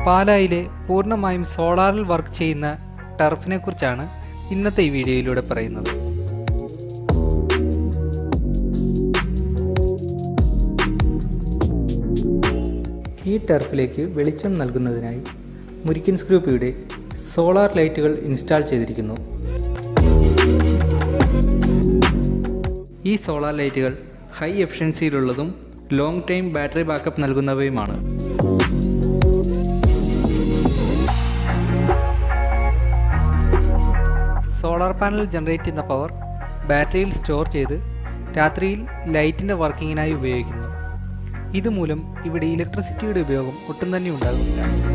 പാലായിലെ പൂർണ്ണമായും സോളാറിൽ വർക്ക് ചെയ്യുന്ന ടർഫിനെ കുറിച്ചാണ് ഇന്നത്തെ ഈ വീഡിയോയിലൂടെ പറയുന്നത്. ഈ ടർഫിലേക്ക് വെളിച്ചം നൽകുന്നതിനായി മുരിക്കൻസ് ഗ്രൂപ്പ് ഇവിടെ സോളാർ ലൈറ്റുകൾ ഇൻസ്റ്റാൾ ചെയ്തിരിക്കുന്നു. ഈ സോളാർ ലൈറ്റുകൾ ഹൈ എഫിഷ്യൻസിയിലുള്ളതും ലോങ് ടൈം ബാറ്ററി ബാക്കപ്പ് നൽകുന്നവയുമാണ്. സോളാർ പാനൽ ജനറേറ്റ് ചെയ്യുന്ന പവർ ബാറ്ററിയിൽ സ്റ്റോർ ചെയ്ത് രാത്രിയിൽ ലൈറ്റിൻ്റെ വർക്കിങ്ങിനായി ഉപയോഗിക്കുന്നു. ഇതുമൂലം ഇവിടെ ഇലക്ട്രിസിറ്റിയുടെ ഉപയോഗം ഒട്ടും തന്നെ ഉണ്ടാകുന്നില്ല.